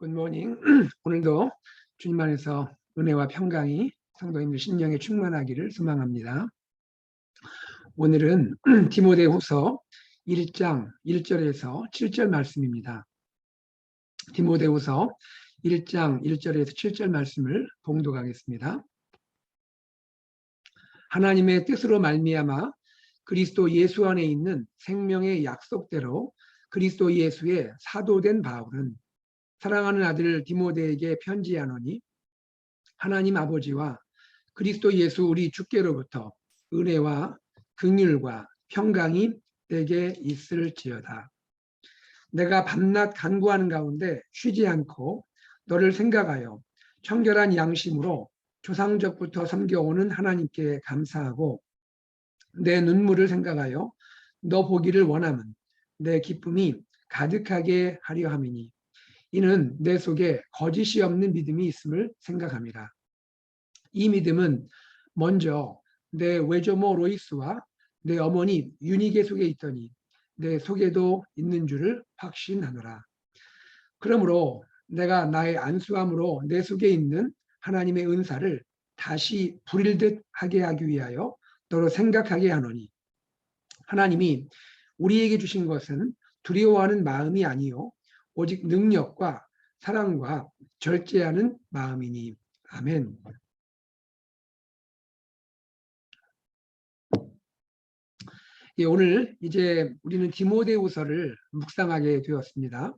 굿모닝. 오늘도 주님 안에서 은혜와 평강이 성도님들 심령에 충만하기를 소망합니다. 오늘은 디모데후서 1장 1절에서 7절 말씀입니다. 디모데후서 1장 1절에서 7절 말씀을 봉독하겠습니다. 하나님의 뜻으로 말미암아 그리스도 예수 안에 있는 생명의 약속대로 그리스도 예수의 사도된 바울은 사랑하는 아들 디모데에게 편지하노니 하나님 아버지와 그리스도 예수 우리 주께로부터 은혜와 긍휼과 평강이 내게 있을지어다. 내가 밤낮 간구하는 가운데 쉬지 않고 너를 생각하여 청결한 양심으로 조상적부터 섬겨오는 하나님께 감사하고 내 눈물을 생각하여 너 보기를 원함은 내 기쁨이 가득하게 하려 함이니 이는 내 속에 거짓이 없는 믿음이 있음을 생각함이라. 이 믿음은 먼저 내 외조모 로이스와 내 어머니 유니게 속에 있더니 내 속에도 있는 줄을 확신하노라. 그러므로 내가 나의 안수함으로 내 속에 있는 하나님의 은사를 다시 부릴 듯 하게 하기 위하여 너로 생각하게 하노니 하나님이 우리에게 주신 것은 두려워하는 마음이 아니요 오직 능력과 사랑과 절제하는 마음이니. 아멘. 예, 오늘 이제 우리는 디모데후서를 묵상하게 되었습니다.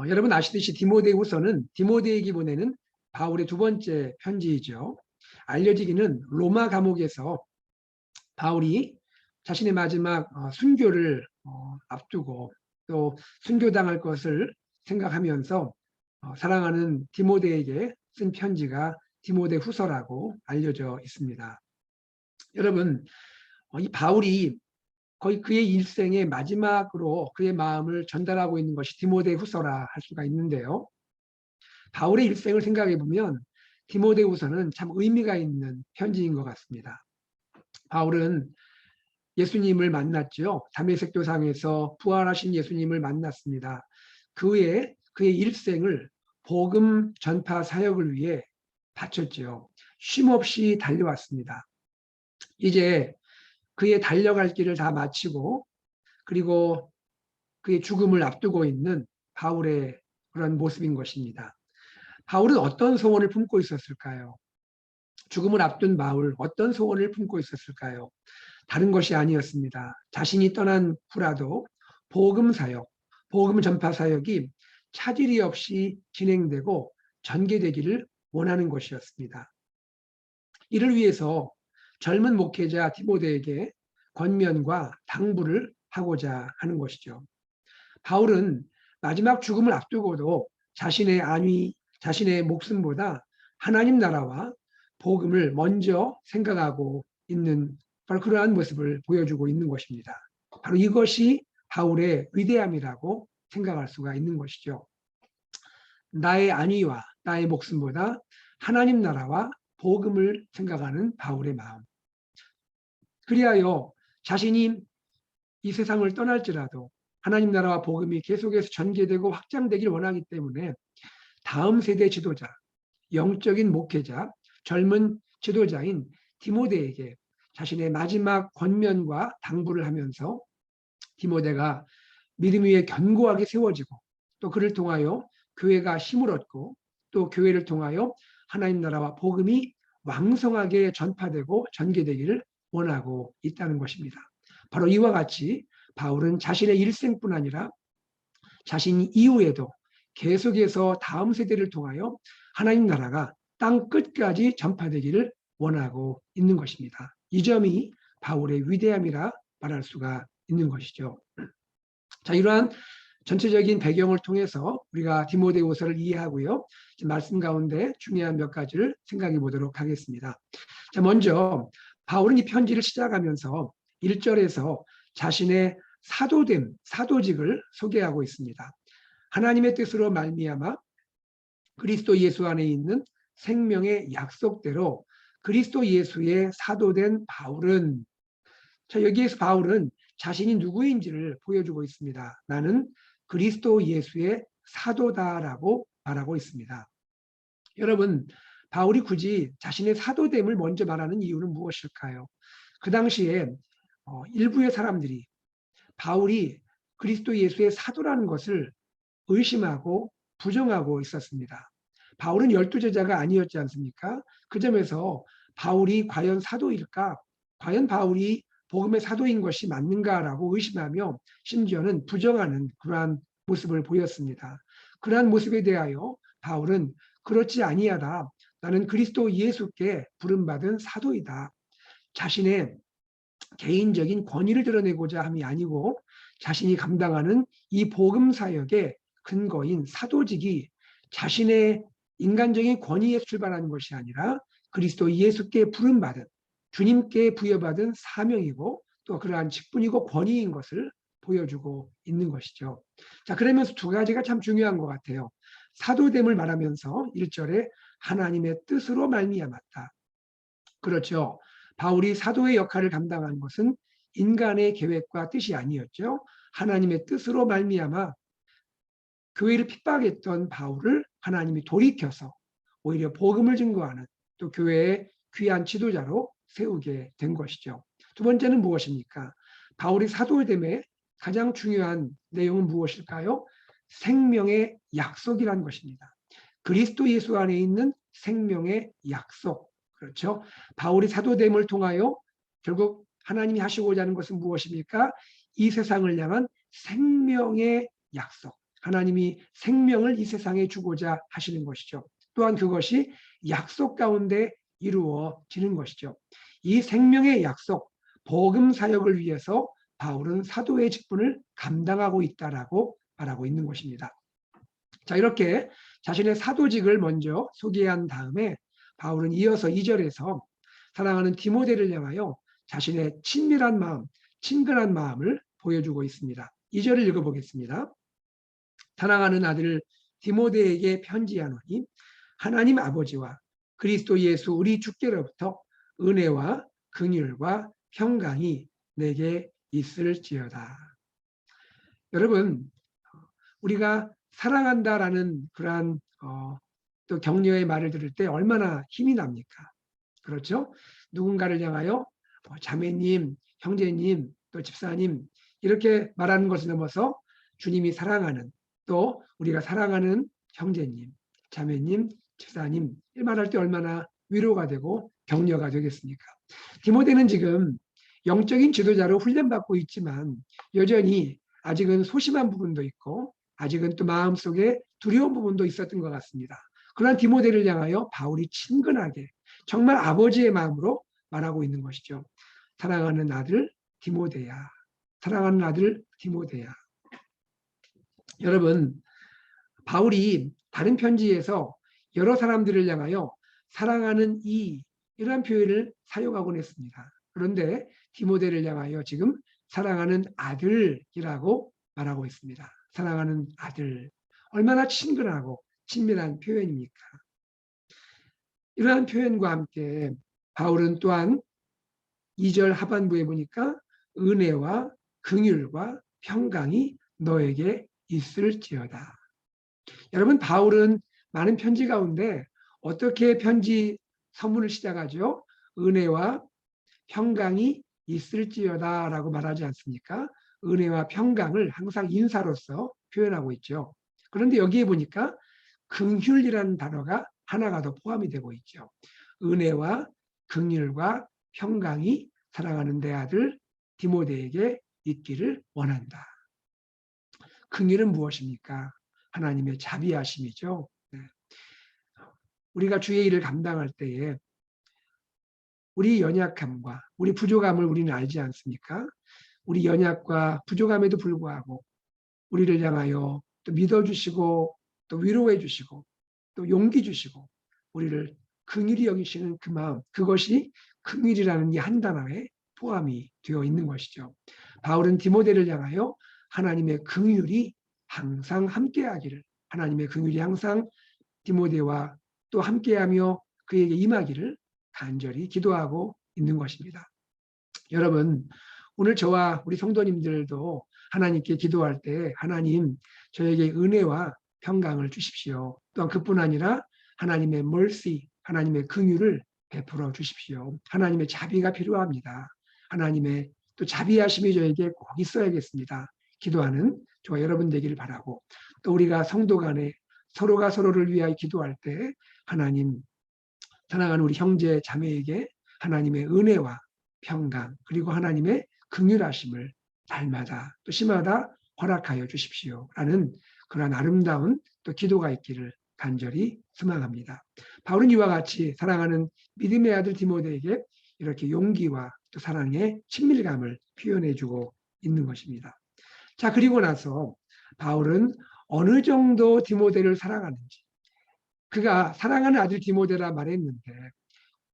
여러분 아시듯이 디모데후서는 디모데에게 보내는 바울의 두 번째 편지이죠. 알려지기는 로마 감옥에서 바울이 자신의 마지막 순교를 앞두고 또 순교당할 것을 생각하면서 사랑하는 디모데에게 쓴 편지가 디모데후서라고 알려져 있습니다. 여러분, 이 바울이 거의 그의 일생의 마지막으로 그의 마음을 전달하고 있는 것이 디모데후서라 할 수가 있는데요. 바울의 일생을 생각해 보면 디모데후서는 참 의미가 있는 편지인 것 같습니다. 바울은 예수님을 만났죠. 다메섹 도상에서 부활하신 예수님을 만났습니다. 그 후에 그의 일생을 복음 전파 사역을 위해 바쳤죠. 쉼없이 달려왔습니다. 이제 그의 달려갈 길을 다 마치고 그리고 그의 죽음을 앞두고 있는 바울의 그런 모습인 것입니다. 바울은 어떤 소원을 품고 있었을까요? 죽음을 앞둔 바울 어떤 소원을 품고 있었을까요? 다른 것이 아니었습니다. 자신이 떠난 후라도 복음 사역, 복음 전파 사역이 차질이 없이 진행되고 전개되기를 원하는 것이었습니다. 이를 위해서 젊은 목회자 디모데에게 권면과 당부를 하고자 하는 것이죠. 바울은 마지막 죽음을 앞두고도 자신의 안위, 자신의 목숨보다 하나님 나라와 복음을 먼저 생각하고 있는 바로 그러한 모습을 보여주고 있는 것입니다. 바로 이것이 바울의 위대함이라고 생각할 수가 있는 것이죠. 나의 안위와 나의 목숨보다 하나님 나라와 복음을 생각하는 바울의 마음. 그리하여 자신이 이 세상을 떠날지라도 하나님 나라와 복음이 계속해서 전개되고 확장되길 원하기 때문에 다음 세대 지도자, 영적인 목회자, 젊은 지도자인 디모데에게 자신의 마지막 권면과 당부를 하면서 디모데가 믿음 위에 견고하게 세워지고 또 그를 통하여 교회가 힘을 얻고 또 교회를 통하여 하나님 나라와 복음이 왕성하게 전파되고 전개되기를 원하고 있다는 것입니다. 바로 이와 같이 바울은 자신의 일생뿐 아니라 자신 이후에도 계속해서 다음 세대를 통하여 하나님 나라가 땅 끝까지 전파되기를 원하고 있는 것입니다. 이 점이 바울의 위대함이라 말할 수가 있는 것이죠. 자, 이러한 전체적인 배경을 통해서 우리가 디모데후서를 이해하고요. 말씀 가운데 중요한 몇 가지를 생각해 보도록 하겠습니다. 자, 먼저 바울은 이 편지를 시작하면서 1절에서 자신의 사도됨, 사도직을 소개하고 있습니다. 하나님의 뜻으로 말미암아 그리스도 예수 안에 있는 생명의 약속대로 그리스도 예수의 사도된 바울은, 자, 여기에서 바울은 자신이 누구인지를 보여주고 있습니다. 나는 그리스도 예수의 사도다라고 말하고 있습니다. 여러분, 바울이 굳이 자신의 사도됨을 먼저 말하는 이유는 무엇일까요? 그 당시에 일부의 사람들이 바울이 그리스도 예수의 사도라는 것을 의심하고 부정하고 있었습니다. 바울은 12제자가 아니었지 않습니까? 그 점에서 바울이 과연 사도일까? 과연 바울이 복음의 사도인 것이 맞는가라고 의심하며 심지어는 부정하는 그러한 모습을 보였습니다. 그러한 모습에 대하여 바울은 그렇지 아니하다. 나는 그리스도 예수께 부름받은 사도이다. 자신의 개인적인 권위를 드러내고자 함이 아니고 자신이 감당하는 이 복음 사역의 근거인 사도직이 자신의 인간적인 권위에 출발하는 것이 아니라 그리스도 예수께 부름받은 주님께 부여받은 사명이고 또 그러한 직분이고 권위인 것을 보여주고 있는 것이죠. 자, 그러면서 두 가지가 참 중요한 것 같아요. 사도됨을 말하면서 1절에 하나님의 뜻으로 말미암았다. 그렇죠. 바울이 사도의 역할을 감당한 것은 인간의 계획과 뜻이 아니었죠. 하나님의 뜻으로 말미암아 교회를 핍박했던 바울을 하나님이 돌이켜서 오히려 복음을 증거하는 또 교회의 귀한 지도자로 세우게 된 것이죠. 두 번째는 무엇입니까? 바울이 사도됨의 가장 중요한 내용은 무엇일까요? 생명의 약속이라는 것입니다. 그리스도 예수 안에 있는 생명의 약속. 그렇죠? 바울이 사도됨을 통하여 결국 하나님이 하시고자 하는 것은 무엇입니까? 이 세상을 향한 생명의 약속. 하나님이 생명을 이 세상에 주고자 하시는 것이죠. 또한 그것이 약속 가운데 이루어지는 것이죠. 이 생명의 약속, 복음 사역을 위해서 바울은 사도의 직분을 감당하고 있다라고 말하고 있는 것입니다. 자, 이렇게 자신의 사도직을 먼저 소개한 다음에 바울은 이어서 2절에서 사랑하는 디모데를 향하여 자신의 친밀한 마음, 친근한 마음을 보여주고 있습니다. 2절을 읽어보겠습니다. 사랑하는 아들 디모데에게 편지하노니 하나님 아버지와 그리스도 예수 우리 주께로부터 은혜와 긍휼과 평강이 내게 있을지어다. 여러분, 우리가 사랑한다라는 그러한 또 격려의 말을 들을 때 얼마나 힘이 납니까? 그렇죠? 누군가를 향하여 자매님, 형제님, 또 집사님 이렇게 말하는 것을 넘어서 주님이 사랑하는 또 우리가 사랑하는 형제님, 자매님, 집사님 이 말할 때 얼마나 위로가 되고 격려가 되겠습니까? 디모데는 지금 영적인 지도자로 훈련받고 있지만 여전히 아직은 소심한 부분도 있고 아직은 또 마음속에 두려운 부분도 있었던 것 같습니다. 그러한 디모데를 향하여 바울이 친근하게 정말 아버지의 마음으로 말하고 있는 것이죠. 사랑하는 아들 디모데야. 사랑하는 아들 디모데야. 여러분, 바울이 다른 편지에서 여러 사람들을 향하여 사랑하는 이런 표현을 사용하곤 했습니다. 그런데 디모데를 향하여 지금 사랑하는 아들이라고 말하고 있습니다. 사랑하는 아들. 얼마나 친근하고 친밀한 표현입니까? 이러한 표현과 함께 바울은 또한 2절 하반부에 보니까 은혜와 긍휼과 평강이 너에게 있을지어다. 여러분, 바울은 많은 편지 가운데 어떻게 편지 서문을 시작하죠? 은혜와 평강이 있을지어다라고 말하지 않습니까? 은혜와 평강을 항상 인사로서 표현하고 있죠. 그런데 여기에 보니까 긍휼이라는 단어가 하나가 더 포함이 되고 있죠. 은혜와 긍휼과 평강이 사랑하는 내 아들 디모데에게 있기를 원한다. 긍휼은 무엇입니까? 하나님의 자비하심이죠. 네. 우리가 주의 일을 감당할 때에 우리 연약함과 우리 부족함을 우리는 알지 않습니까? 우리 연약과 부족함에도 불구하고 우리를 향하여 또 믿어주시고 또 위로해 주시고 또 용기 주시고 우리를 긍휼히 여기시는 그 마음, 그것이 긍휼이라는 이 한 단어에 포함이 되어 있는 것이죠. 바울은 디모데를 향하여 하나님의 긍휼이 항상 함께하기를, 하나님의 긍휼이 항상 디모데와 또 함께하며 그에게 임하기를 간절히 기도하고 있는 것입니다. 여러분, 오늘 저와 우리 성도님들도 하나님께 기도할 때 하나님 저에게 은혜와 평강을 주십시오. 또한 그뿐 아니라 하나님의 mercy, 하나님의 긍휼을 베풀어 주십시오. 하나님의 자비가 필요합니다. 하나님의 또 자비하심이 저에게 꼭 있어야겠습니다. 기도하는 저와 여러분 되기를 바라고, 또 우리가 성도 간에 서로가 서로를 위하여 기도할 때 하나님, 사랑하는 우리 형제 자매에게 하나님의 은혜와 평강, 그리고 하나님의 긍휼하심을 날마다 또 시마다 허락하여 주십시오 라는 그러한 아름다운 또 기도가 있기를 간절히 소망합니다. 바울은 이와 같이 사랑하는 믿음의 아들 디모데에게 이렇게 용기와 또 사랑의 친밀감을 표현해주고 있는 것입니다. 자, 그리고 나서 바울은 어느 정도 디모데를 사랑하는지, 그가 사랑하는 아들 디모데라 말했는데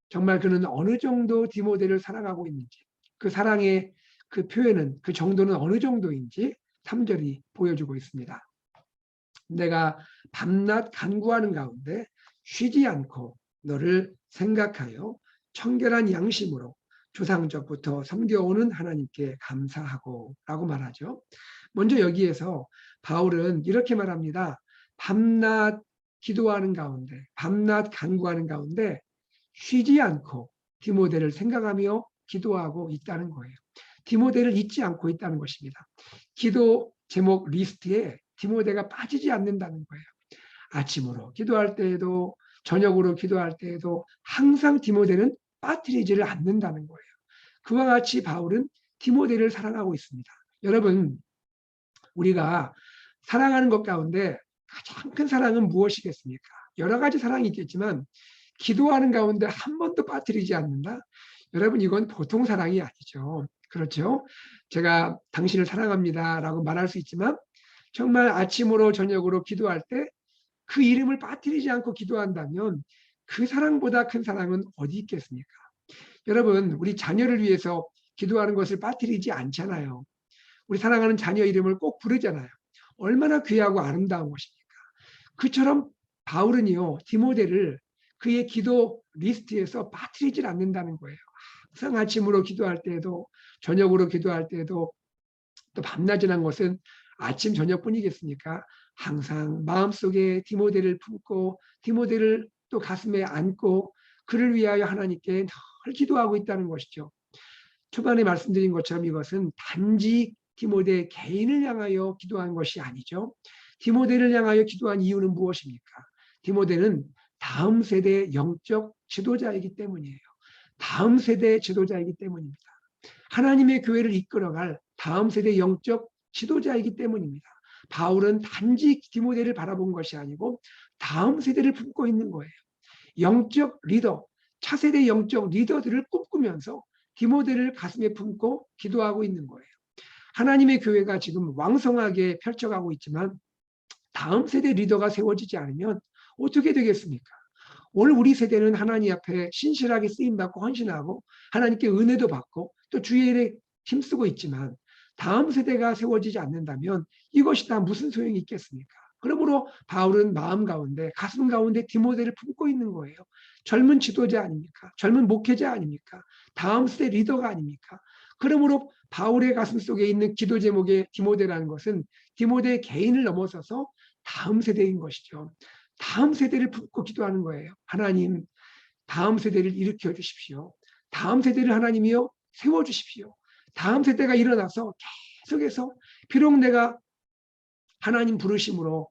정말 그는 어느 정도 디모데를 사랑하고 있는지, 그 사랑의 그 표현은, 그 정도는 어느 정도인지 3절이 보여주고 있습니다. 내가 밤낮 간구하는 가운데 쉬지 않고 너를 생각하여 청결한 양심으로 조상적부터 섬겨오는 하나님께 감사하고 라고 말하죠. 먼저 여기에서 바울은 이렇게 말합니다. 밤낮 기도하는 가운데, 밤낮 간구하는 가운데 쉬지 않고 디모데를 생각하며 기도하고 있다는 거예요. 디모데를 잊지 않고 있다는 것입니다. 기도 제목 리스트에 디모데가 빠지지 않는다는 거예요. 아침으로 기도할 때에도 저녁으로 기도할 때에도 항상 디모데는 빠뜨리지를 않는다는 거예요. 그와 같이 바울은 디모데를 사랑하고 있습니다. 여러분, 우리가 사랑하는 것 가운데 가장 큰 사랑은 무엇이겠습니까? 여러 가지 사랑이 있겠지만 기도하는 가운데 한 번도 빠뜨리지 않는다? 여러분, 이건 보통 사랑이 아니죠. 그렇죠? 제가 당신을 사랑합니다 라고 말할 수 있지만 정말 아침으로 저녁으로 기도할 때 그 이름을 빠뜨리지 않고 기도한다면 그 사랑보다 큰 사랑은 어디 있겠습니까? 여러분, 우리 자녀를 위해서 기도하는 것을 빠뜨리지 않잖아요. 우리 사랑하는 자녀 이름을 꼭 부르잖아요. 얼마나 귀하고 아름다운 것입니까? 그처럼 바울은요, 디모데를 그의 기도 리스트에서 빠뜨리질 않는다는 거예요. 항상 아침으로 기도할 때에도 저녁으로 기도할 때에도 또 밤낮이란 것은 아침 저녁뿐이겠습니까? 항상 마음속에 디모데를 품고 디모데를 또 가슴에 안고 그를 위하여 하나님께 늘 기도하고 있다는 것이죠. 초반에 말씀드린 것처럼 이것은 단지 디모데 개인을 향하여 기도한 것이 아니죠. 디모데를 향하여 기도한 이유는 무엇입니까? 디모데는 다음 세대 영적 지도자이기 때문이에요. 다음 세대 지도자이기 때문입니다. 하나님의 교회를 이끌어갈 다음 세대 영적 지도자이기 때문입니다. 바울은 단지 디모데를 바라본 것이 아니고 다음 세대를 품고 있는 거예요. 영적 리더, 차세대 영적 리더들을 꿈꾸면서 디모데를 가슴에 품고 기도하고 있는 거예요. 하나님의 교회가 지금 왕성하게 펼쳐가고 있지만 다음 세대 리더가 세워지지 않으면 어떻게 되겠습니까? 오늘 우리 세대는 하나님 앞에 신실하게 쓰임받고 헌신하고 하나님께 은혜도 받고 또 주의 일에 힘쓰고 있지만 다음 세대가 세워지지 않는다면 이것이 다 무슨 소용이 있겠습니까? 그러므로 바울은 마음 가운데 가슴 가운데 디모데를 품고 있는 거예요. 젊은 지도자 아닙니까? 젊은 목회자 아닙니까? 다음 세대 리더가 아닙니까? 그러므로 바울의 가슴 속에 있는 기도 제목의 디모데라는 것은 디모데의 개인을 넘어서서 다음 세대인 것이죠. 다음 세대를 품고 기도하는 거예요. 하나님, 다음 세대를 일으켜 주십시오. 다음 세대를 하나님이여 세워주십시오. 다음 세대가 일어나서 계속해서 비록 내가 하나님 부르심으로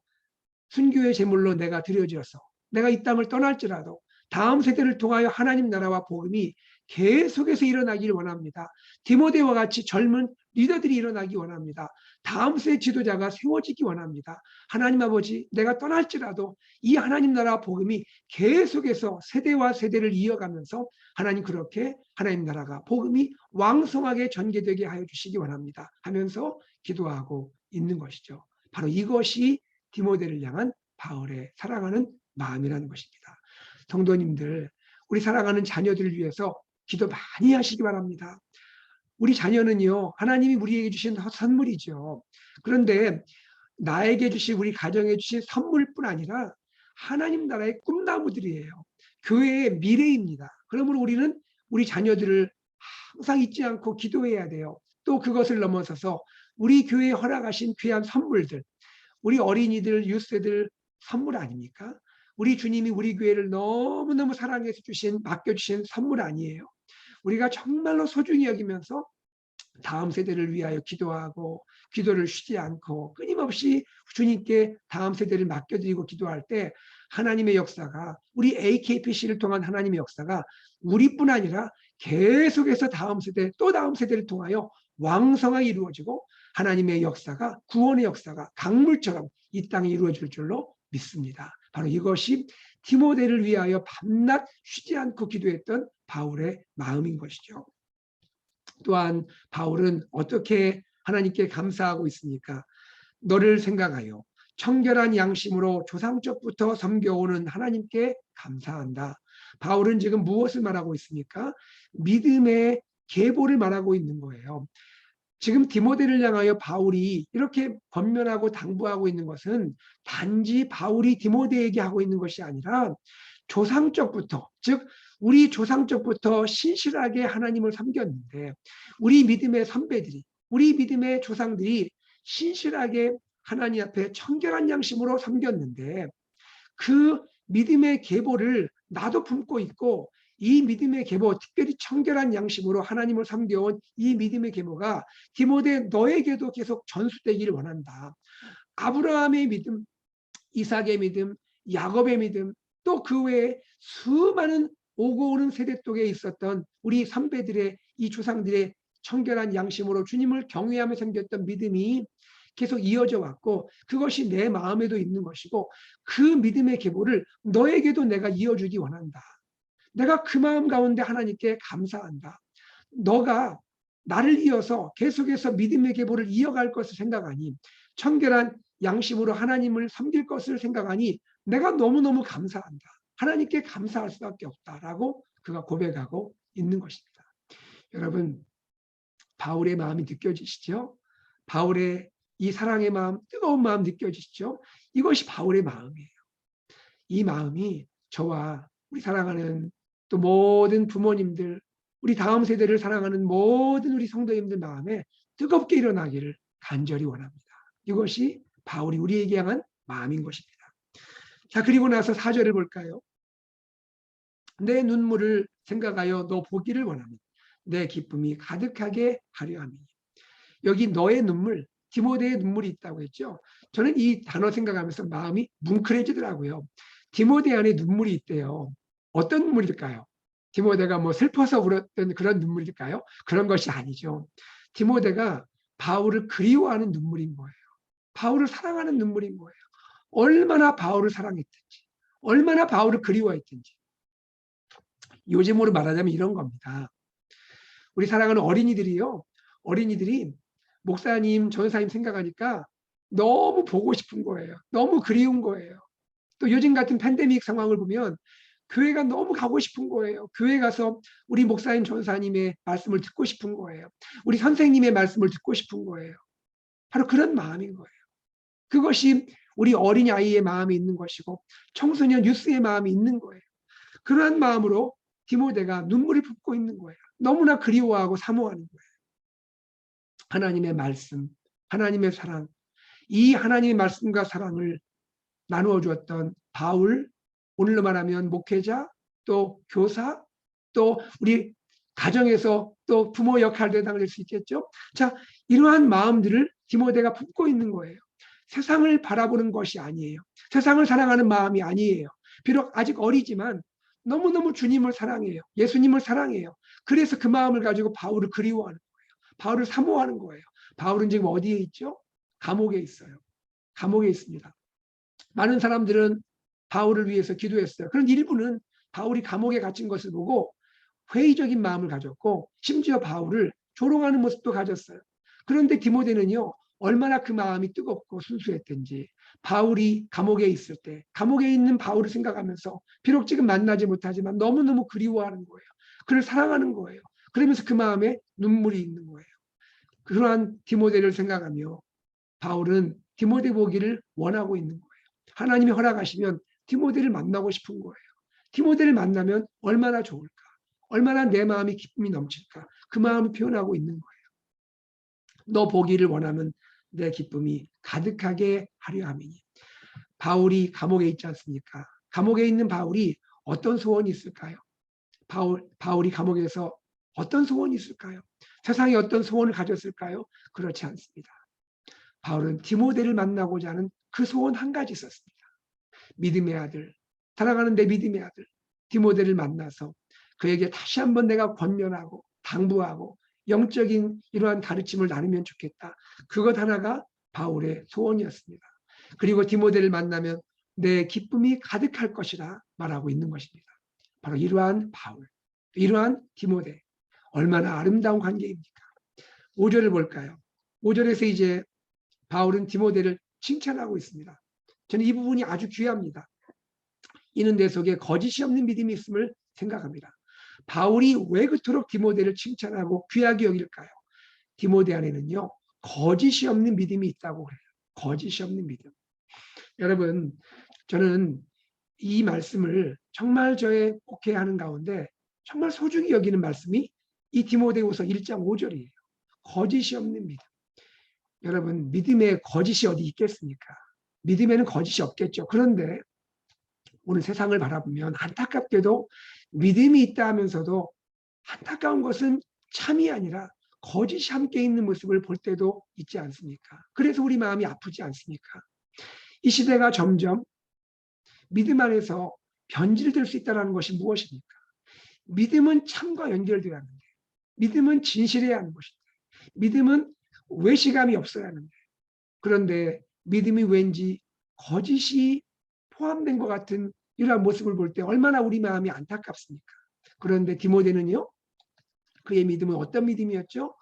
순교의 제물로 내가 드려져서 내가 이 땅을 떠날지라도 다음 세대를 통하여 하나님 나라와 복음이 계속해서 일어나기를 원합니다. 디모데와 같이 젊은 리더들이 일어나기 원합니다. 다음 세대 지도자가 세워지기 원합니다. 하나님 아버지, 내가 떠날지라도 이 하나님 나라 복음이 계속해서 세대와 세대를 이어가면서 하나님 그렇게 하나님 나라가 복음이 왕성하게 전개되게 하여 주시기 원합니다 하면서 기도하고 있는 것이죠. 바로 이것이 디모데를 향한 바울의 사랑하는 마음이라는 것입니다. 성도님들, 우리 사랑하는 자녀들을 위해서 기도 많이 하시기 바랍니다. 우리 자녀는요, 하나님이 우리에게 주신 선물이죠. 그런데 나에게 주신, 우리 가정에 주신 선물뿐 아니라 하나님 나라의 꿈나무들이에요. 교회의 미래입니다. 그러므로 우리는 우리 자녀들을 항상 잊지 않고 기도해야 돼요. 또 그것을 넘어서서 우리 교회에 허락하신 귀한 선물들, 우리 어린이들, 유스들 선물 아닙니까? 우리 주님이 우리 교회를 너무너무 사랑해서 맡겨주신 선물 아니에요? 우리가 정말로 소중히 여기면서 다음 세대를 위하여 기도하고 기도를 쉬지 않고 끊임없이 주님께 다음 세대를 맡겨드리고 기도할 때 하나님의 역사가, 우리 AKPC를 통한 하나님의 역사가 우리뿐 아니라 계속해서 다음 세대 또 다음 세대를 통하여 왕성하게 이루어지고 하나님의 역사가, 구원의 역사가 강물처럼 이 땅에 이루어질 줄로 믿습니다. 바로 이것이 디모데를 위하여 밤낮 쉬지 않고 기도했던 바울의 마음인 것이죠. 또한 바울은 어떻게 하나님께 감사하고 있습니까? 너를 생각하여 청결한 양심으로 조상적부터 섬겨오는 하나님께 감사한다. 바울은 지금 무엇을 말하고 있습니까? 믿음의 계보를 말하고 있는 거예요. 지금 디모데를 향하여 바울이 이렇게 권면하고 당부하고 있는 것은 단지 바울이 디모데에게 하고 있는 것이 아니라 조상적부터, 즉 우리 조상적부터 신실하게 하나님을 섬겼는데, 우리 믿음의 선배들이, 우리 믿음의 조상들이 신실하게 하나님 앞에 청결한 양심으로 섬겼는데, 그 믿음의 계보를 나도 품고 있고, 이 믿음의 계보, 특별히 청결한 양심으로 하나님을 섬겨온 이 믿음의 계보가 디모데 너에게도 계속 전수되기를 원한다. 아브라함의 믿음, 이삭의 믿음, 야곱의 믿음, 또 그 외에 수많은 오고 오는 세대 속에 있었던 우리 선배들의, 이 조상들의 청결한 양심으로 주님을 경외하며 섬겼던 믿음이 계속 이어져 왔고, 그것이 내 마음에도 있는 것이고, 그 믿음의 계보를 너에게도 내가 이어주기 원한다. 내가 그 마음 가운데 하나님께 감사한다. 너가 나를 이어서 계속해서 믿음의 계보를 이어갈 것을 생각하니, 청결한 양심으로 하나님을 섬길 것을 생각하니 내가 너무너무 감사한다. 하나님께 감사할 수밖에 없다라고 그가 고백하고 있는 것입니다. 여러분, 바울의 마음이 느껴지시죠? 바울의 이 사랑의 마음, 뜨거운 마음 느껴지시죠? 이것이 바울의 마음이에요. 이 마음이 저와 우리 사랑하는 또 모든 부모님들, 우리 다음 세대를 사랑하는 모든 우리 성도님들 마음에 뜨겁게 일어나기를 간절히 원합니다. 이것이 바울이 우리에게 향한 마음인 것입니다. 자, 그리고 나서 4절을 볼까요? 내 눈물을 생각하여 너 보기를 원하니 내 기쁨이 가득하게 하려 함이니. 여기 너의 눈물, 디모데의 눈물이 있다고 했죠. 저는 이 단어 생각하면서 마음이 뭉클해지더라고요. 디모데 안에 눈물이 있대요. 어떤 눈물일까요? 디모데가 뭐 슬퍼서 울었던 그런 눈물일까요? 그런 것이 아니죠. 디모데가 바울을 그리워하는 눈물인 거예요. 바울을 사랑하는 눈물인 거예요. 얼마나 바울을 사랑했든지, 얼마나 바울을 그리워했든지. 요즘으로 말하자면 이런 겁니다. 우리 사랑하는 어린이들이요. 어린이들이 목사님, 전사님 생각하니까 너무 보고 싶은 거예요. 너무 그리운 거예요. 또 요즘 같은 팬데믹 상황을 보면 교회가 너무 가고 싶은 거예요. 교회 가서 우리 목사님, 전사님의 말씀을 듣고 싶은 거예요. 우리 선생님의 말씀을 듣고 싶은 거예요. 바로 그런 마음인 거예요. 그것이 우리 어린 아이의 마음이 있는 것이고 청소년 유스의 마음이 있는 거예요. 그러한 마음으로 디모데가 눈물을 붓고 있는 거예요. 너무나 그리워하고 사모하는 거예요. 하나님의 말씀, 하나님의 사랑, 이 하나님의 말씀과 사랑을 나누어 주었던 바울, 오늘로 말하면 목회자, 또 교사, 또 우리 가정에서 또 부모 역할도 해당될 수 있겠죠. 자, 이러한 마음들을 디모데가 품고 있는 거예요. 세상을 바라보는 것이 아니에요. 세상을 사랑하는 마음이 아니에요. 비록 아직 어리지만 너무너무 주님을 사랑해요. 예수님을 사랑해요. 그래서 그 마음을 가지고 바울을 그리워하는 거예요. 바울을 사모하는 거예요. 바울은 지금 어디에 있죠? 감옥에 있어요. 감옥에 있습니다. 많은 사람들은 바울을 위해서 기도했어요. 그런 일부는 바울이 감옥에 갇힌 것을 보고 회의적인 마음을 가졌고 심지어 바울을 조롱하는 모습도 가졌어요. 그런데 디모데는요, 얼마나 그 마음이 뜨겁고 순수했던지 바울이 감옥에 있을 때 감옥에 있는 바울을 생각하면서 비록 지금 만나지 못하지만 너무너무 그리워하는 거예요. 그를 사랑하는 거예요. 그러면서 그 마음에 눈물이 있는 거예요. 그러한 디모데를 생각하며 바울은 디모데 보기를 원하고 있는 거예요. 하나님이 허락하시면 디모데를 만나고 싶은 거예요. 디모데를 만나면 얼마나 좋을까? 얼마나 내 마음이 기쁨이 넘칠까? 그 마음을 표현하고 있는 거예요. 너 보기를 원하면 내 기쁨이 가득하게 하려 함이니. 바울이 감옥에 있지 않습니까? 감옥에 있는 바울이 어떤 소원이 있을까요? 바울이 감옥에서 어떤 소원이 있을까요? 세상에 어떤 소원을 가졌을까요? 그렇지 않습니다. 바울은 디모데를 만나고자 하는 그 소원 한 가지 있었습니다. 믿음의 아들, 사랑하는 내 믿음의 아들 디모데를 만나서 그에게 다시 한번 내가 권면하고 당부하고 영적인 이러한 가르침을 나누면 좋겠다. 그것 하나가 바울의 소원이었습니다. 그리고 디모데를 만나면 내 기쁨이 가득할 것이라 말하고 있는 것입니다. 바로 이러한 바울, 이러한 디모데, 얼마나 아름다운 관계입니까? 5절을 볼까요? 5절에서 이제 바울은 디모데를 칭찬하고 있습니다. 저는 이 부분이 아주 귀합니다. 이는 내 속에 거짓이 없는 믿음이 있음을 생각합니다. 바울이 왜 그토록 디모데를 칭찬하고 귀하게 여길까요? 디모데 안에는요, 거짓이 없는 믿음이 있다고 그래요. 거짓이 없는 믿음. 여러분, 저는 이 말씀을 정말 저의 목회하는 가운데 정말 소중히 여기는 말씀이 이 디모데후서 1장 5절이에요. 거짓이 없는 믿음. 여러분, 믿음에 거짓이 어디 있겠습니까? 믿음에는 거짓이 없겠죠. 그런데 오늘 세상을 바라보면 안타깝게도 믿음이 있다 하면서도 안타까운 것은 참이 아니라 거짓이 함께 있는 모습을 볼 때도 있지 않습니까? 그래서 우리 마음이 아프지 않습니까? 이 시대가 점점 믿음 안에서 변질될 수 있다는 것이 무엇입니까? 믿음은 참과 연결되어야 하는데, 믿음은 진실해야 하는 것인데, 믿음은 외식감이 없어야 하는데, 그런데 믿음이 왠지 거짓이 포함된 것 같은 이러한 모습을 볼 때 얼마나 우리 마음이 안타깝습니까? 그런데 디모데는요, 그의 믿음은 어떤 믿음이었죠?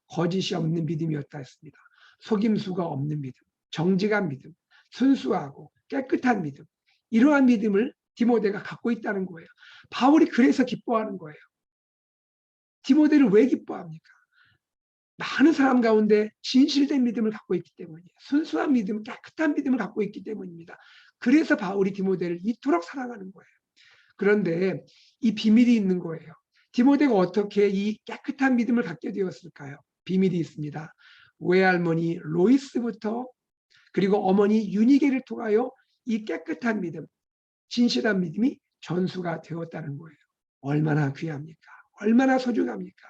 거짓이 없는 믿음이었다 했습니다. 속임수가 없는 믿음, 정직한 믿음, 순수하고 깨끗한 믿음, 이러한 믿음을 디모데가 갖고 있다는 거예요. 바울이 그래서 기뻐하는 거예요. 디모데를 왜 기뻐합니까? 많은 사람 가운데 진실된 믿음을 갖고 있기 때문이에요. 순수한 믿음, 깨끗한 믿음을 갖고 있기 때문입니다. 그래서 바울이 디모데를 이토록 사랑하는 거예요. 그런데 이 비밀이 있는 거예요. 디모데가 어떻게 이 깨끗한 믿음을 갖게 되었을까요? 비밀이 있습니다. 외할머니 로이스부터 그리고 어머니 유니게를 통하여 이 깨끗한 믿음, 진실한 믿음이 전수가 되었다는 거예요. 얼마나 귀합니까? 얼마나 소중합니까?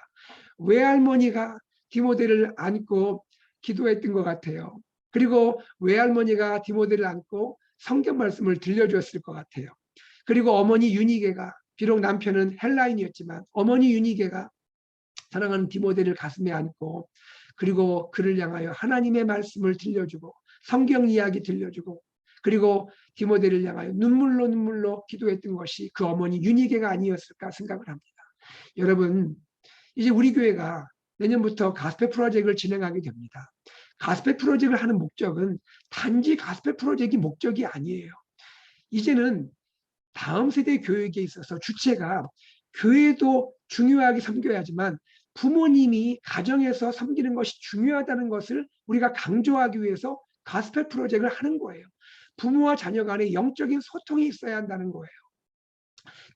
외할머니가 디모데를 안고 기도했던 것 같아요. 그리고 외할머니가 디모데를 안고 성경 말씀을 들려주었을 것 같아요. 그리고 어머니 유니게가, 비록 남편은 헬라인이었지만 어머니 유니게가 사랑하는 디모데를 가슴에 안고 그리고 그를 향하여 하나님의 말씀을 들려주고 성경 이야기 들려주고 그리고 디모데를 향하여 눈물로 기도했던 것이 그 어머니 유니게가 아니었을까 생각을 합니다. 여러분, 이제 우리 교회가 내년부터 가스펠 프로젝트를 진행하게 됩니다. 가스펠 프로젝트를 하는 목적은 단지 가스펠 프로젝트이 목적이 아니에요. 이제는 다음 세대 교육에 있어서 주체가 교회도 중요하게 섬겨야 하지만 부모님이 가정에서 섬기는 것이 중요하다는 것을 우리가 강조하기 위해서 가스펠 프로젝트를 하는 거예요. 부모와 자녀 간에 영적인 소통이 있어야 한다는 거예요.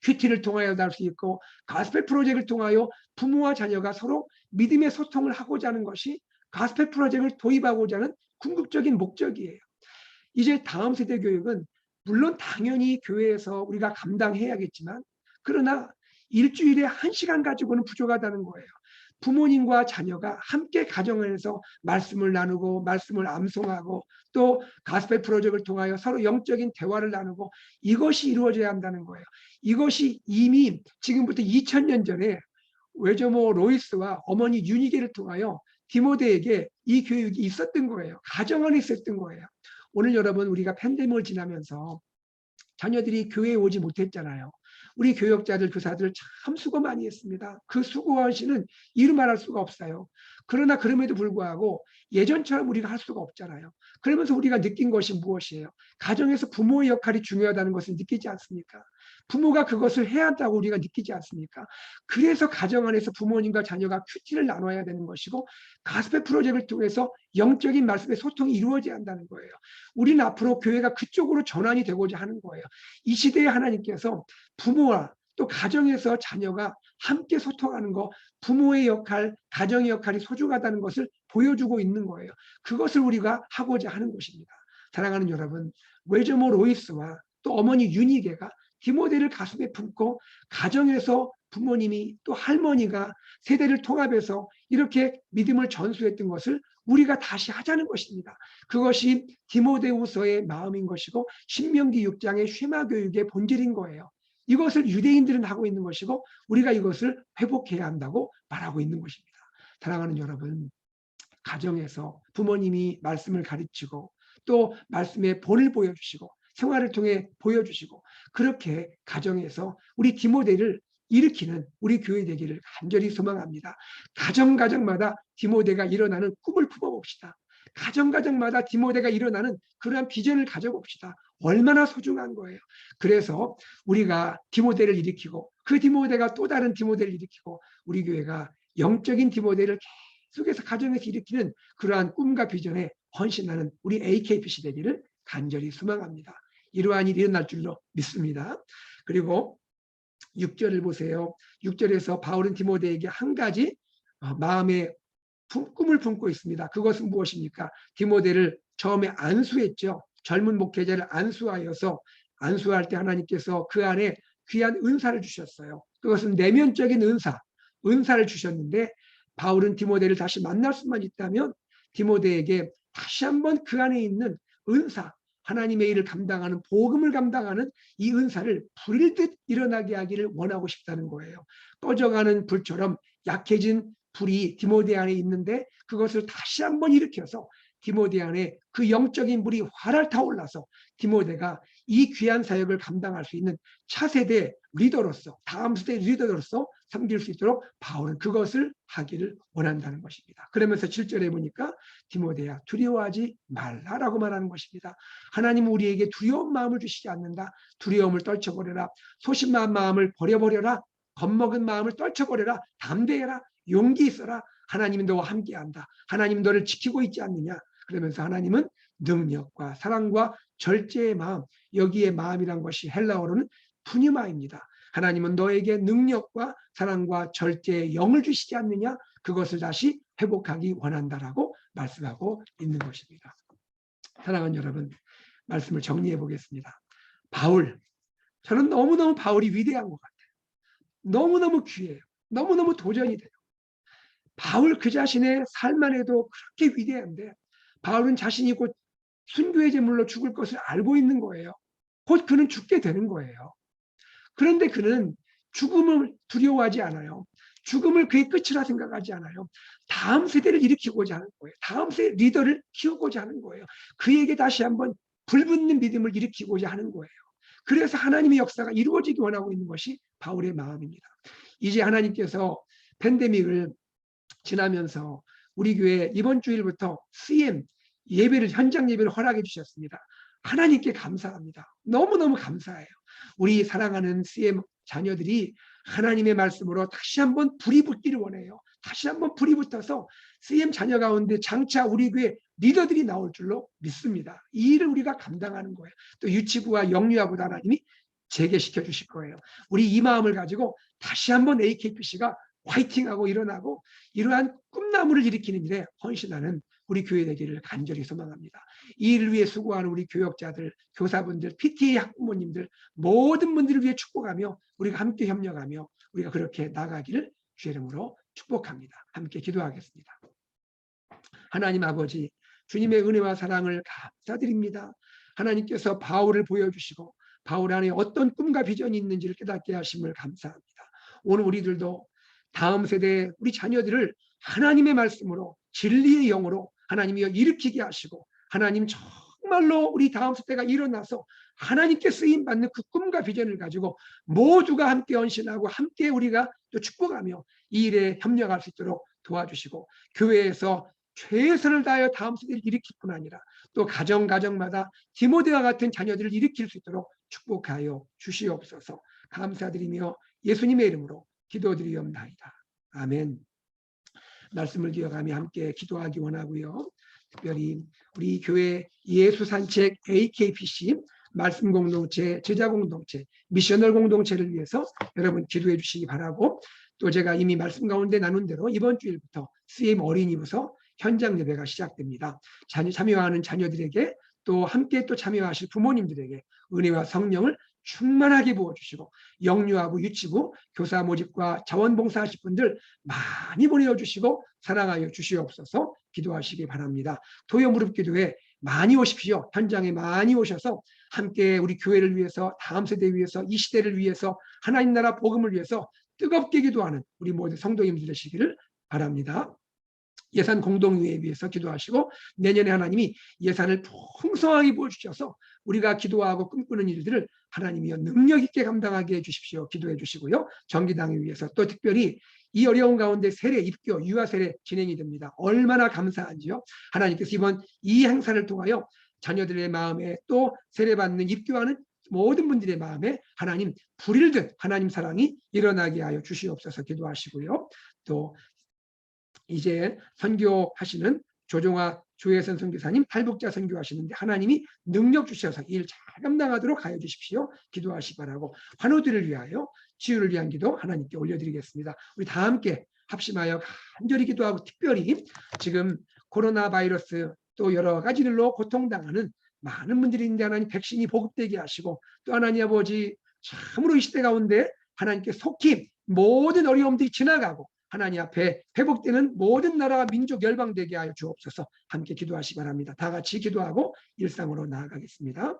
큐티를 통하여도 할 수 있고 가스펠 프로젝트를 통하여 부모와 자녀가 서로 믿음의 소통을 하고자 하는 것이 가스펠 프로젝트를 도입하고자 하는 궁극적인 목적이에요. 이제 다음 세대 교육은 물론 당연히 교회에서 우리가 감당해야겠지만 그러나 일주일에 1시간 가지고는 부족하다는 거예요. 부모님과 자녀가 함께 가정에서 말씀을 나누고 말씀을 암송하고 또 가스펠 프로젝트를 통하여 서로 영적인 대화를 나누고 이것이 이루어져야 한다는 거예요. 이것이 이미 지금부터 2000년 전에 외조모 로이스와 어머니 유니게를 통하여 디모데에게 이 교육이 있었던 거예요. 가정 안에 있었던 거예요. 오늘 여러분 우리가 팬데믹을 지나면서 자녀들이 교회에 오지 못했잖아요. 우리 교역자들, 교사들 참 수고 많이 했습니다. 그 수고하시는 이루 말할 수가 없어요. 그러나 그럼에도 불구하고 예전처럼 우리가 할 수가 없잖아요. 그러면서 우리가 느낀 것이 무엇이에요? 가정에서 부모의 역할이 중요하다는 것을 느끼지 않습니까? 부모가 그것을 해야 한다고 우리가 느끼지 않습니까? 그래서 가정 안에서 부모님과 자녀가 큐티를 나눠야 되는 것이고 가스펠 프로젝트를 통해서 영적인 말씀의 소통이 이루어져야 한다는 거예요. 우리는 앞으로 교회가 그쪽으로 전환이 되고자 하는 거예요. 이 시대에 하나님께서 부모와 또 가정에서 자녀가 함께 소통하는 것, 부모의 역할, 가정의 역할이 소중하다는 것을 보여주고 있는 거예요. 그것을 우리가 하고자 하는 것입니다. 사랑하는 여러분, 외조모 로이스와 또 어머니 유니게가 디모데를 가슴에 품고 가정에서 부모님이 또 할머니가 세대를 통합해서 이렇게 믿음을 전수했던 것을 우리가 다시 하자는 것입니다. 그것이 디모데후서의 마음인 것이고 신명기 6장의 쉐마 교육의 본질인 거예요. 이것을 유대인들은 하고 있는 것이고 우리가 이것을 회복해야 한다고 말하고 있는 것입니다. 사랑하는 여러분, 가정에서 부모님이 말씀을 가르치고 또 말씀의 본을 보여주시고 생활을 통해 보여주시고 그렇게 가정에서 우리 디모데를 일으키는 우리 교회 되기를 간절히 소망합니다. 가정마다 디모데가 일어나는 꿈을 품어봅시다. 가정마다 디모데가 일어나는 그러한 비전을 가져봅시다. 얼마나 소중한 거예요. 그래서 우리가 디모데를 일으키고 그 디모데가 또 다른 디모데를 일으키고 우리 교회가 영적인 디모데를 계속해서 가정에서 일으키는 그러한 꿈과 비전에 헌신하는 우리 AKPC 되기를 간절히 소망합니다. 이러한 일이 일어날 줄로 믿습니다. 그리고 6절을 보세요. 6절에서 바울은 디모데에게 한 가지 마음의 꿈을 품고 있습니다. 그것은 무엇입니까? 디모데를 처음에 안수했죠. 젊은 목회자를 안수하여서 안수할 때 하나님께서 그 안에 귀한 은사를 주셨어요. 그것은 내면적인 은사를 주셨는데 바울은 디모데를 다시 만날 수만 있다면 디모데에게 다시 한번 그 안에 있는 은사, 하나님의 일을 감당하는 복음을 감당하는 이 은사를 불일 듯 일어나게 하기를 원하고 싶다는 거예요. 꺼져가는 불처럼 약해진 불이 디모데 안에 있는데 그것을 다시 한번 일으켜서 디모데 안에 그 영적인 불이 활활 타올라서 디모데가 이 귀한 사역을 감당할 수 있는 차세대 리더로서 다음 세대 리더로서 섬길 수 있도록 바울은 그것을 하기를 원한다는 것입니다. 그러면서 7절에 보니까 디모데야 두려워하지 말라라고 말하는 것입니다. 하나님은 우리에게 두려운 마음을 주시지 않는다. 두려움을 떨쳐버려라. 소심한 마음을 버려버려라. 겁먹은 마음을 떨쳐버려라. 담대해라. 용기 있어라. 하나님은 너와 함께한다. 하나님 너를 지키고 있지 않느냐. 그러면서 하나님은 능력과 사랑과 절제의 마음, 여기에 마음이란 것이 헬라어로는 푸니마입니다. 하나님은 너에게 능력과 사랑과 절제의 영을 주시지 않느냐. 그것을 다시 회복하기 원한다라고 말씀하고 있는 것입니다. 사랑하는 여러분, 말씀을 정리해 보겠습니다. 바울, 저는 너무너무 바울이 위대한 것 같아요. 너무너무 귀해요. 너무너무 도전이 돼요. 바울 그 자신의 삶만 해도 그렇게 위대한데 바울은 자신이 곧 순교의 제물로 죽을 것을 알고 있는 거예요. 곧 그는 죽게 되는 거예요. 그런데 그는 죽음을 두려워하지 않아요. 죽음을 그의 끝이라 생각하지 않아요. 다음 세대를 일으키고자 하는 거예요. 다음 세대 리더를 키우고자 하는 거예요. 그에게 다시 한번 불붙는 믿음을 일으키고자 하는 거예요. 그래서 하나님의 역사가 이루어지기 원하고 있는 것이 바울의 마음입니다. 이제 하나님께서 팬데믹을 지나면서 우리 교회 이번 주일부터 CM 예배를 현장 예배를 허락해 주셨습니다. 하나님께 감사합니다. 너무너무 감사해요. 우리 사랑하는 CM 자녀들이 하나님의 말씀으로 다시 한번 불이 붙기를 원해요. 다시 한번 불이 붙어서 CM 자녀 가운데 장차 우리 교회 리더들이 나올 줄로 믿습니다. 이 일을 우리가 감당하는 거예요. 또 유치부와 영유아부도 하나님이 재개시켜 주실 거예요. 우리 이 마음을 가지고 다시 한번 AKPC가 화이팅하고 일어나고 이러한 꿈나무를 일으키는 일에 헌신하는 우리 교회 되기를 간절히 소망합니다. 이 일을 위해 수고하는 우리 교역자들, 교사분들, PTA 학부모님들 모든 분들을 위해 축복하며 우리가 함께 협력하며 우리가 그렇게 나가기를 주의 이름으로 축복합니다. 함께 기도하겠습니다. 하나님 아버지, 주님의 은혜와 사랑을 감사드립니다. 하나님께서 바울을 보여주시고 바울 안에 어떤 꿈과 비전이 있는지를 깨닫게 하심을 감사합니다. 오늘 우리들도 다음 세대 우리 자녀들을 하나님의 말씀으로 진리의 영으로 하나님이 일으키게 하시고 하나님 정말로 우리 다음 세대가 일어나서 하나님께 쓰임받는 그 꿈과 비전을 가지고 모두가 함께 헌신하고 함께 우리가 또 축복하며 이 일에 협력할 수 있도록 도와주시고 교회에서 최선을 다하여 다음 세대를 일으킬 뿐 아니라 또 가정마다 디모데와 같은 자녀들을 일으킬 수 있도록 축복하여 주시옵소서. 감사드리며 예수님의 이름으로 기도드리옵나이다. 아멘. 말씀을 기억하며 함께 기도하기 원하고요. 특별히 우리 교회 예수산책 AKPC 말씀 공동체, 제자 공동체, 미셔널 공동체를 위해서 여러분 기도해 주시기 바라고 또 제가 이미 말씀 가운데 나눈 대로 이번 주일부터 CM 어린이부서 현장 예배가 시작됩니다. 참여하는 자녀들에게 또 함께 또 참여하실 부모님들에게 은혜와 성령을 충만하게 부어주시고 영유아부, 유치부, 교사 모집과 자원봉사 하실 분들 많이 보내주시고 사랑하여 주시옵소서 기도하시기 바랍니다. 토요 무릎 기도에 많이 오십시오. 현장에 많이 오셔서 함께 우리 교회를 위해서, 다음 세대 위해서, 이 시대를 위해서, 하나님 나라 복음을 위해서 뜨겁게 기도하는 우리 모든 성도님들 되시기를 바랍니다. 예산 공동위에 위해서 기도하시고 내년에 하나님이 예산을 풍성하게 부어주셔서 우리가 기도하고 꿈꾸는 일들을 하나님이여 능력 있게 감당하게 해주십시오. 기도해 주시고요. 정기당에 위해서 또 특별히 이 어려운 가운데 세례, 입교, 유아 세례 진행이 됩니다. 얼마나 감사한지요. 하나님께서 이번 이 행사를 통하여 자녀들의 마음에 또 세례받는, 입교하는 모든 분들의 마음에 하나님 불일 듯 하나님 사랑이 일어나게 하여 주시옵소서 기도하시고요. 또 이제 선교하시는 조종아 조혜선 선교사님 탈북자 선교하시는데 하나님이 능력 주셔서 일 잘 감당하도록 하여 주십시오. 기도하시 바라고 환우들을 위하여 치유를 위한 기도 하나님께 올려드리겠습니다. 우리 다 함께 합심하여 간절히 기도하고 특별히 지금 코로나 바이러스 또 여러 가지들로 고통당하는 많은 분들이 있는데 하나님 백신이 보급되게 하시고 또 하나님 아버지 참으로 이 시대 가운데 하나님께 속히 모든 어려움들이 지나가고 하나님 앞에 회복되는 모든 나라와 민족 열방되게 하여 주옵소서 함께 기도하시 바랍니다. 다 같이 기도하고 일상으로 나아가겠습니다.